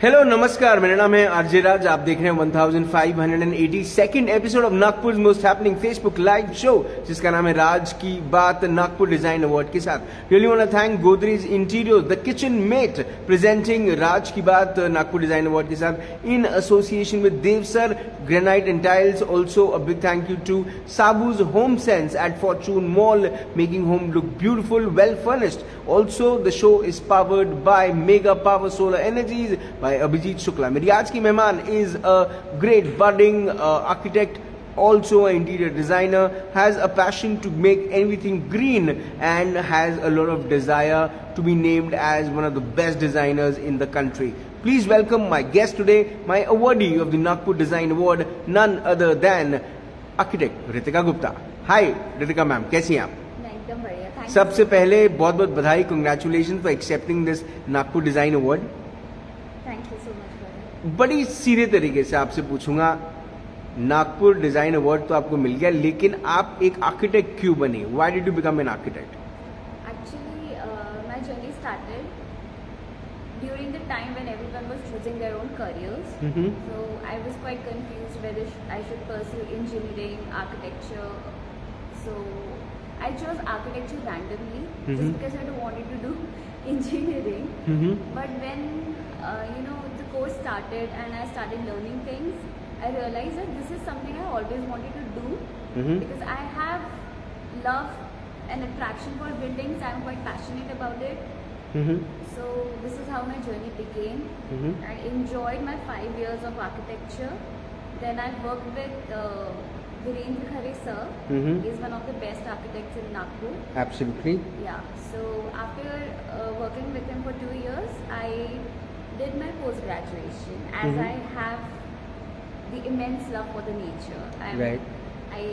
Hello नमस्कार, मेरा नाम है आरजे राज। आप देख रहे हैं 1582nd episode of Nagpur most happening Facebook live show, जिसका नाम है राज की बात, नागपुर डिजाइन अवार्ड के साथ। Really want to thank Godrej interiors, the kitchen mate, presenting राज की बात नागपुर डिजाइन अवार्ड के साथ in association with Dev sir granite and tiles. Also a big thank you to Saboo's home sense at fortune mall, making home look beautiful, well furnished. Also, the show is powered by Mega Power Solar Energies by Abhijit Shukla. मेरी आज की मेहमान is a great budding architect, also an interior designer, has a passion to make everything green and has a lot of desire to be named as one of the best designers in the country. Please welcome my guest today, my awardee of the Nagpur Design Award, none other than architect Ritika Gupta. Hi Ritika ma'am, कैसी हैं आप? एकदम बढ़िया, thank you. सबसे पहले बहुत बहुत बधाई, congratulation for accepting this Nagpur design award. Thank you so much for it. बड़ी सीधे तरीके से आपसे पूछूंगा, नागपुर डिजाइन अवार्ड तो आपको मिल गया, लेकिन आप एक आर्किटेक्ट क्यों बने? Why did you become an architect? Actually my journey started during the time when everyone was choosing their own careers, so I was quite confused whether I should pursue engineering, architecture. So I chose architecture randomly just because I wanted to do engineering. But when the course started and I started learning things, I realized that this is something I always wanted to do because I have love and attraction for buildings. I'm quite passionate about it. So this is how my journey began. I enjoyed my 5 years of architecture. Then I worked with Virendra Khare sir. He is one of the best architects in Nagpur. Absolutely. Yeah. So after working with him for 2 years, I did my post graduation as I have the immense love for the nature. Right. I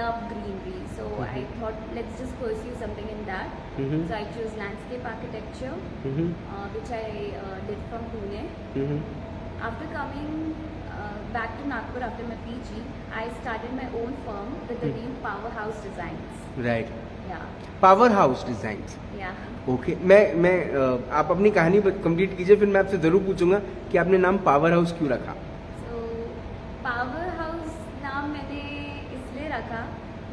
love greenery, so I thought let's just pursue something in that. So I chose landscape architecture, which I did from Pune. After coming back to Nagpur after my PG, I started my own firm with the name Powerhouse Designs. Right, Yeah, power house designs. yeah. Okay, मैं आप अपनी कहानी complete कीजिए, फिर मैं आपसे जरूर पूछूंगा कि आपने नाम पावर हाउस क्यों रखा? So Powerhouse नाम मैंने इसलिए रखा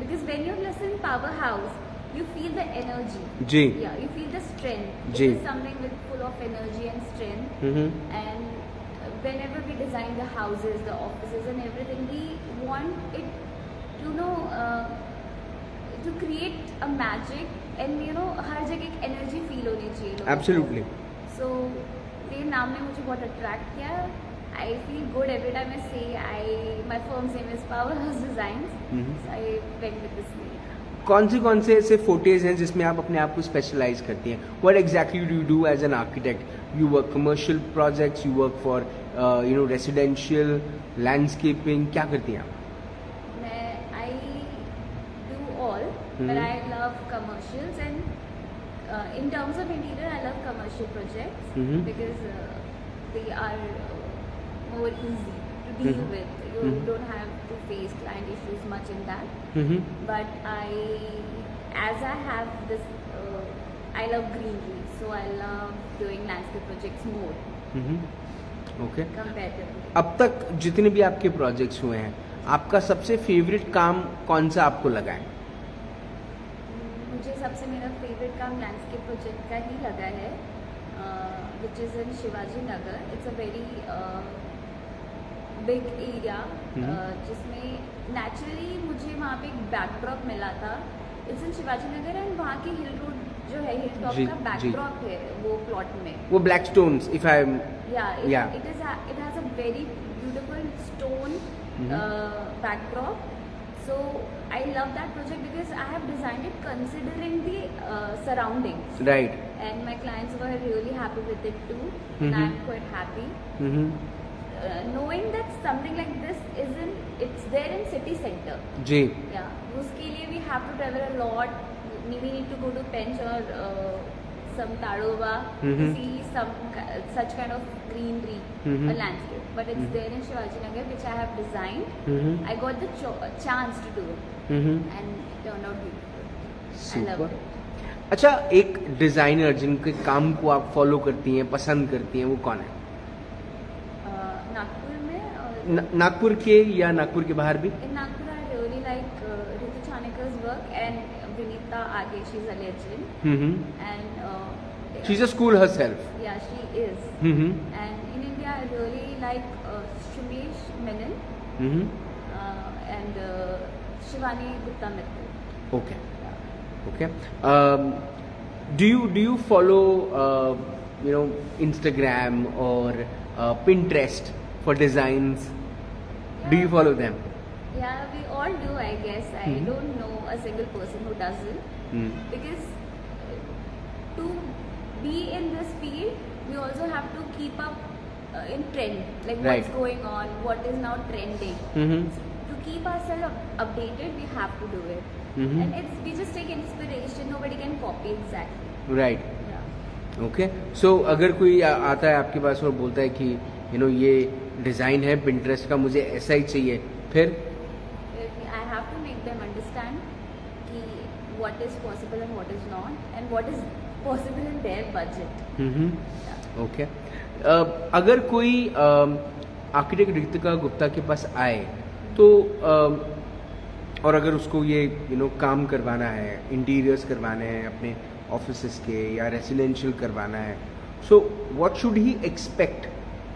because when you listen Powerhouse, you feel the energy. Ji. Yeah, you feel the strength. Ji. It is something with full of energy and strength. And whenever we design the houses, the offices and everything, we want it to create a magic and हर जगह एक energy feel होनी चाहिए लोगों को। Absolutely. So ये नाम ने मुझे बहुत attract किया। I feel good every time I say my firm's name is Powerhouse Designs. So I went with this name. कौन से ऐसे फोटेज हैं जिसमें आप अपने आप को स्पेशलाइज करती हैं? What exactly do you do as an architect? You work commercial projects, you work for residential, landscaping, क्या करती हैं आप? I do all, but I love commercials and in terms of interior, I love commercial projects because they are more easy to deal with. You don't have to face client issues much in that. But as I have this, I love greenery, so I love doing landscape projects more okay. comparatively. अब तक जितने भी आपके projects हुए हैं, आपका सबसे favourite काम कौन सा आपको लगा है? मुझे सबसे मेरा फेवरेट काम लैंडस्केप प्रोजेक्ट का ही लगा है, which is in Shivaji Nagar. It's a very big area जिसमें नेचुरली मुझे वहाँ पे एक बैकड्रॉप मिला था। It's in Shivaji Nagar and वहाँ की हिल रोड जो है, हिल टॉप का बैकड्रॉप है वो प्लॉट में। वो black stones, if I am Yeah, it has a very beautiful stone backdrop. So I love that project because I have designed it considering the surroundings. Right. And my clients were really happy with it too. And I'm quite happy. Knowing that something like this it's there in city center. जी। Yeah, उसके लिए we have to travel a lot. We need to go to Pench or some Tadoba to see such kind of greenery or landscape. But it's there in Shivaji Nagar, which I have designed. I got the chance to do it, and it turned out beautiful. I love it. अच्छा, एक designer जिनके काम को आप follow करती हैं, पसंद करती हैं, वो कौन है? नागपुर में और नागपुर के या नागपुर के बाहर भी? in Nagpur I really like Ritu Chanekar's work and Vinita Age, she's a legend. And She's a school herself. yeah, she is. And in India I really like Shumesh Menon and Shivani Gupta Mittal. Okay. Okay. Do you follow Instagram or Pinterest for designs? Do you follow them? Yeah, we all do, I guess. I don't know a single person who doesn't. Because to be in this field, we also have to keep up in trend, like Right. what's going on, what is now trending. To keep ourselves updated, we have to do it. And we just take inspiration. Nobody can copy exactly. Right. Yeah. Okay. So अगर कोई आता है आपके पास और बोलता है कि ये डिज़ाइन है Pinterest का, मुझे ऐसा ही चाहिए, फिर I have to make them understand कि what is possible and what is not, and what is possible in their budget. Yeah. Okay. अगर कोई आर्किटेक्ट रितिका गुप्ता के पास आए तो और अगर उसको ये काम करवाना है, इंटीरियर्स करवाने हैं अपने ऑफिसेस के या रेसिडेंशियल करवाना है, so what should he expect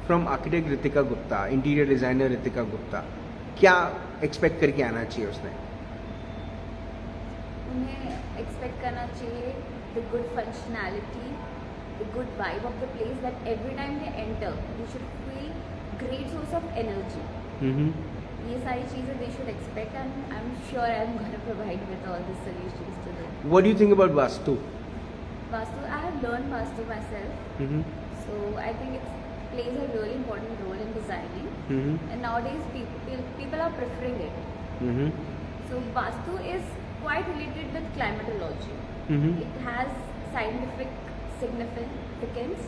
from architect Ritika Gupta, interior designer Ritika Gupta? क्या एक्सपेक्ट करके आना चाहिए उसने? उन्हें एक्सपेक्ट करना चाहिए the good functionality, the good vibe of the place, that every time they enter they should feel great source of energy. ये सारी चीज़ें they should expect, and I am sure I am gonna provide with all the solutions to them. What do you think about Vastu? Vastu, I have learned Vastu myself, so I think it plays a really important role in designing. And nowadays people are preferring it. So Vastu is quite related with climatology. It has scientific significance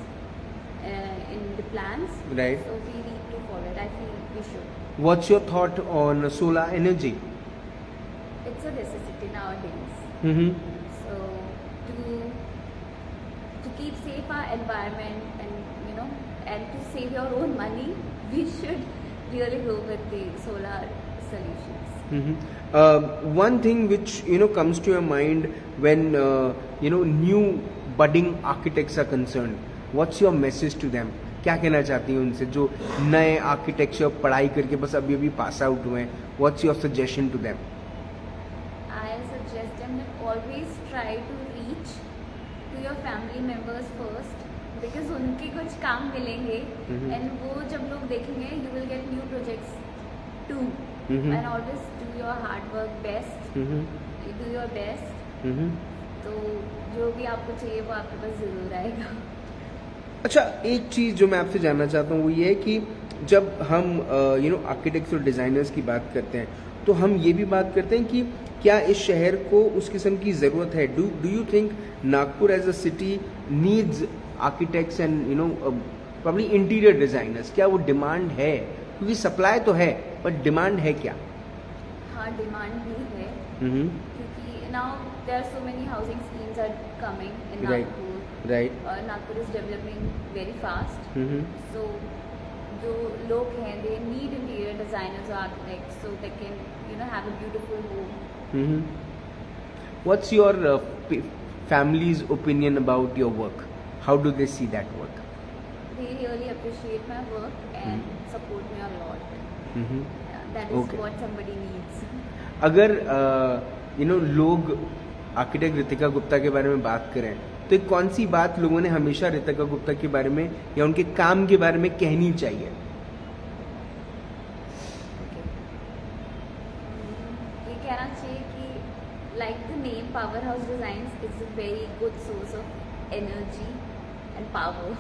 in the plans. Right. So we need to follow it. I feel we should. What's your thought on solar energy? It's a necessity nowadays. So to keep safe our environment and to save your own money, we should really go with the solar solutions. One thing which comes to your mind when new budding architects are concerned, what's your message to them? क्या कहना चाहती हैं उनसे जो नए architecture पढ़ाई करके बस अभी पास आउट हुए हैं? What's your suggestion to them? I suggest them that always try to reach to your family members first, because उनके कुछ काम मिलेंगे and वो जब लोग देखेंगे you will get new projects too. And always do your hard work best. Do your best. तो जो भी आपको चाहिए वो आपके पास जरूर आएगा. अच्छा, एक चीज़ जो मैं आपसे जानना चाहता हूँ वो ये है कि जब हम आर्किटेक्ट्स और डिज़ाइनर्स की बात करते हैं तो हम ये भी बात करते हैं कि क्या इस शहर को उस किस्म की ज़रूरत है? Do you think Nagpur as a city needs architects and probably interior designers? क्या वो डिमांड है? क्योंकि सप्लाई तो है बट डिमांड है क्या? हाँ, डिमांड भी है क्योंकि now there are so many housing schemes are coming in Nagpur. Right. Nagpur is developing very fast. So जो लोग हैं they need interior designers or architects so they can have a beautiful home. What's your family's opinion about your work? How do they see that work? They really appreciate my work and support me a lot. Yeah, that is Okay. what somebody needs. अगर लोग architect Ritika Gupta के बारे में बात करें तो कौन सी बात लोगों ने हमेशा रितिका गुप्ता के बारे में या उनके काम के बारे में कहनी चाहिए? ये कहना चाहिए कि like the name Powerhouse Designs is a very good source of energy and power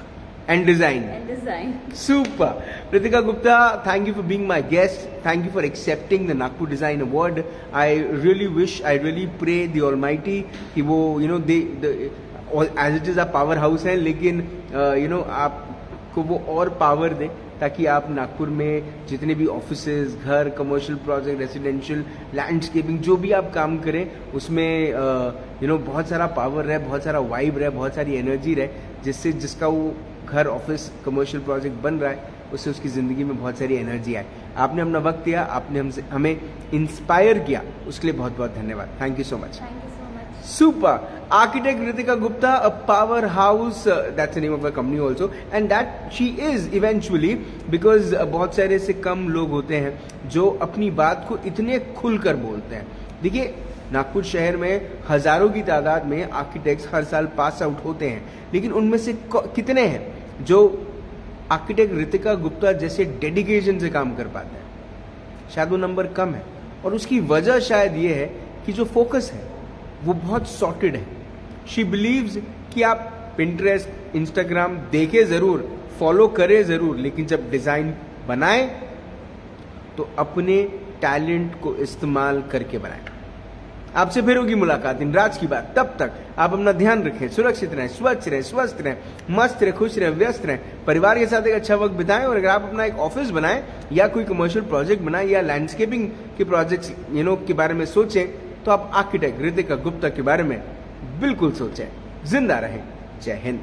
And design. and design. Super. Ritika Gupta, thank you for being my guest. Thank you for accepting the Nagpur Design Award. I really pray the Almighty कि वो as it is a power house है, लेकिन आपको वो और power दे ताकि आप नागपुर में जितने भी ऑफिसेज, घर, कमर्शियल प्रोजेक्ट, रेसिडेंशियल, लैंडस्केपिंग जो भी आप काम करें उसमें बहुत सारा पावर रहे, बहुत सारा वाइब रहे, बहुत सारी एनर्जी रहे, जिसका वो घर, ऑफिस, कमर्शियल प्रोजेक्ट बन रहा है, उससे उसकी ज़िंदगी में बहुत सारी एनर्जी आई। आपने अपना वक्त दिया, आपने हमें इंस्पायर किया, उसके लिए बहुत बहुत धन्यवाद। Thank you so much. Thank you so much. Super. Architect Ritika Gupta, a powerhouse, that's the name of her company also, and that she is eventually, because बहुत सारे से कम लोग होते हैं जो अपनी बात को इतने खुलकर बोलते हैं। देखिए, नागपुर शहर में हजारों की तादाद में आर्किटेक्ट्स हर साल पास आउट होते हैं, लेकिन उनमें से कितने हैं जो आर्किटेक्ट रितिका गुप्ता जैसे डेडिकेशन से काम कर पाते हैं? शायद वो नंबर कम है, और उसकी वजह शायद ये है कि जो फोकस है वो बहुत सॉर्टेड है। शी बिलीव्स कि आप पिंटरेस्ट, इंस्टाग्राम देखे जरूर, फॉलो करें जरूर, लेकिन जब डिजाइन बनाए तो अपने टैलेंट को इस्तेमाल करके बनाए। आपसे फिर होगी मुलाकात इन राज की बात। तब तक आप अपना ध्यान रखें, सुरक्षित रहें, स्वच्छ रहें, स्वस्थ रहें, मस्त रहें, खुश रहें, व्यस्त रहें, परिवार के साथ एक अच्छा वक्त बिताएं। और अगर आप अपना एक ऑफिस बनाएं या कोई कमर्शियल प्रोजेक्ट बनाएं या लैंडस्केपिंग के प्रोजेक्ट्स के बारे में सोचें, तो आप आर्किटेक्ट रितिका गुप्ता के बारे में बिल्कुल सोचें। जिंदा रहें। जय हिंद।